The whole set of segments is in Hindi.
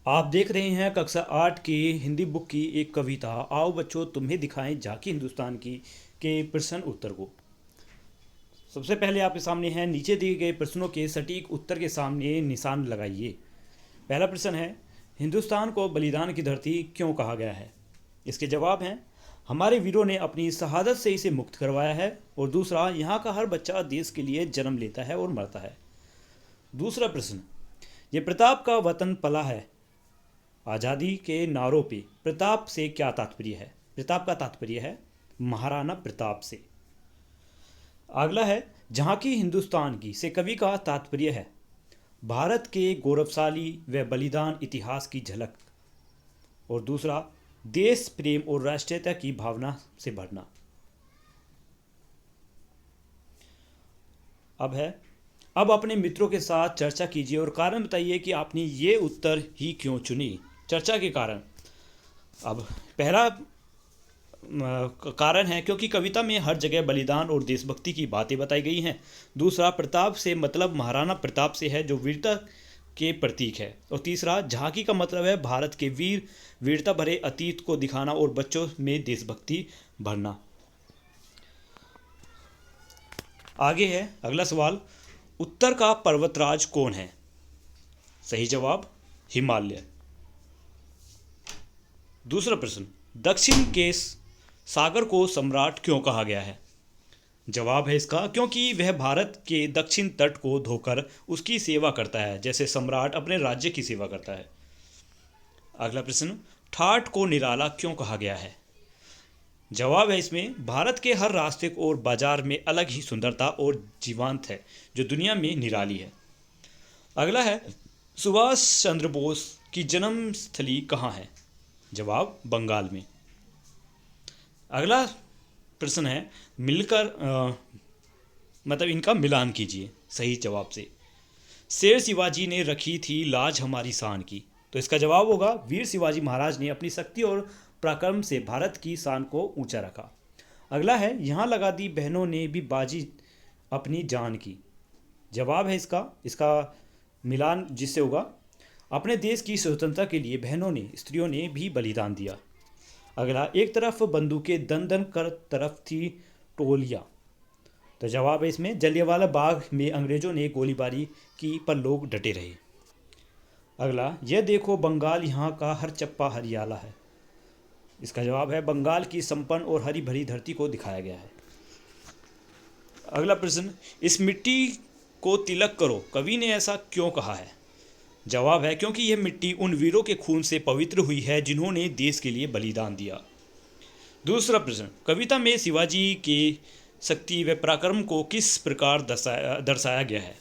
आप देख रहे हैं कक्षा 8 की हिंदी बुक की एक कविता। आओ बच्चों तुम्हें दिखाएं झांकी हिंदुस्तान की के प्रश्न उत्तर को। सबसे पहले आपके सामने है, नीचे दिए गए प्रश्नों के सटीक उत्तर के सामने निशान लगाइए। पहला प्रश्न है, हिंदुस्तान को बलिदान की धरती क्यों कहा गया है? इसके जवाब हैं, हमारे वीरों ने अपनी शहादत से इसे मुक्त करवाया है। और दूसरा, यहाँ का हर बच्चा देश के लिए जन्म लेता है और मरता है। दूसरा प्रश्न, ये प्रताप का वतन पला है। आज़ादी के नारों पे प्रताप से क्या तात्पर्य है? प्रताप का तात्पर्य है महाराणा प्रताप से। अगला है, झांकी हिंदुस्तान की से कवि का तात्पर्य है भारत के गौरवशाली व बलिदान इतिहास की झलक। और दूसरा, देश प्रेम और राष्ट्रीयता की भावना से भरना। अब अपने मित्रों के साथ चर्चा कीजिए और कारण बताइए कि आपने ये उत्तर ही क्यों चुनी। चर्चा के कारण। अब पहला कारण है क्योंकि कविता में हर जगह बलिदान और देशभक्ति की बातें बताई गई हैं। दूसरा, प्रताप से मतलब महाराणा प्रताप से है जो वीरता के प्रतीक है। और तीसरा, झांकी का मतलब है भारत के वीरता भरे अतीत को दिखाना और बच्चों में देशभक्ति भरना। आगे है अगला सवाल, उत्तर का पर्वतराज कौन है? सही जवाब, हिमालय। दूसरा प्रश्न, दक्षिण के सागर को सम्राट क्यों कहा गया है? जवाब है इसका, क्योंकि वह भारत के दक्षिण तट को धोकर उसकी सेवा करता है, जैसे सम्राट अपने राज्य की सेवा करता है। अगला प्रश्न, ठाठ को निराला क्यों कहा गया है? जवाब है इसमें, भारत के हर रास्ते और बाजार में अलग ही सुंदरता और जीवंत है जो दुनिया में निराली है। अगला है, सुभाष चंद्र बोस की जन्म स्थली कहाँ है? जवाब, बंगाल में। अगला प्रश्न है, मतलब इनका मिलान कीजिए सही जवाब से। शेर शिवाजी ने रखी थी लाज हमारी शान की, तो इसका जवाब होगा, वीर शिवाजी महाराज ने अपनी शक्ति और पराक्रम से भारत की शान को ऊंचा रखा। अगला है, यहाँ लगा दी बहनों ने भी बाजी अपनी जान की। जवाब है इसका मिलान जिससे होगा, अपने देश की स्वतंत्रता के लिए बहनों ने स्त्रियों ने भी बलिदान दिया। अगला, एक तरफ बंदूकें दन दन कर तरफ थी टोलियाँ, तो जवाब है इसमें, जलियांवाला बाग में अंग्रेजों ने गोलीबारी की पर लोग डटे रहे। अगला, यह देखो बंगाल यहाँ का हर चप्पा हरियाला है। इसका जवाब है, बंगाल की संपन्न और हरी भरी धरती को दिखाया गया है। अगला प्रश्न, इस मिट्टी को तिलक करो, कवि ने ऐसा क्यों कहा है? जवाब है, क्योंकि यह मिट्टी उन वीरों के खून से पवित्र हुई है जिन्होंने देश के लिए बलिदान दिया। दूसरा प्रश्न, कविता में शिवाजी के शक्ति व पराक्रम को किस प्रकार दर्शाया गया है?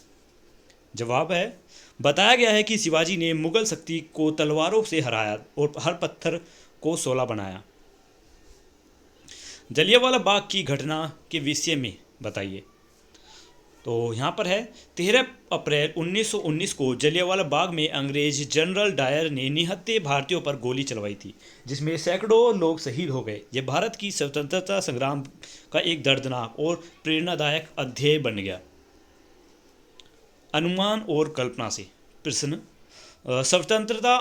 जवाब है, बताया गया है कि शिवाजी ने मुगल शक्ति को तलवारों से हराया और हर पत्थर को सोला बनाया। जलियांवाला बाग की घटना के विषय में बताइए। तो यहाँ पर है, 13 अप्रैल 1919 को जलियांवाला बाग में अंग्रेज जनरल डायर ने निहत्थे भारतीयों पर गोली चलवाई थी, जिसमें सैकड़ों लोग शहीद हो गए। यह भारत की स्वतंत्रता संग्राम का एक दर्दनाक और प्रेरणादायक अध्याय बन गया। अनुमान और कल्पना से प्रश्न, स्वतंत्रता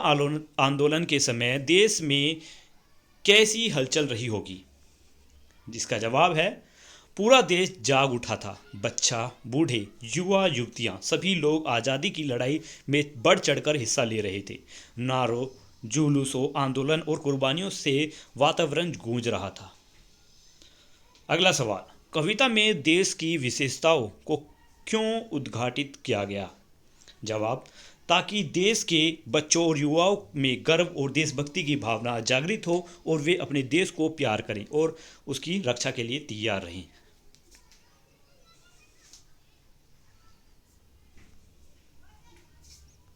आंदोलन के समय देश में कैसी हलचल रही होगी? जिसका जवाब है, पूरा देश जाग उठा था। बच्चा, बूढ़े, युवा, युवतियां सभी लोग आज़ादी की लड़ाई में बढ़ चढ़कर हिस्सा ले रहे थे। नारों, जुलूसों, आंदोलन और कुर्बानियों से वातावरण गूंज रहा था। अगला सवाल, कविता में देश की विशेषताओं को क्यों उद्घाटित किया गया? जवाब, ताकि देश के बच्चों और युवाओं में गर्व और देशभक्ति की भावना जागृत हो और वे अपने देश को प्यार करें और उसकी रक्षा के लिए तैयार रहें।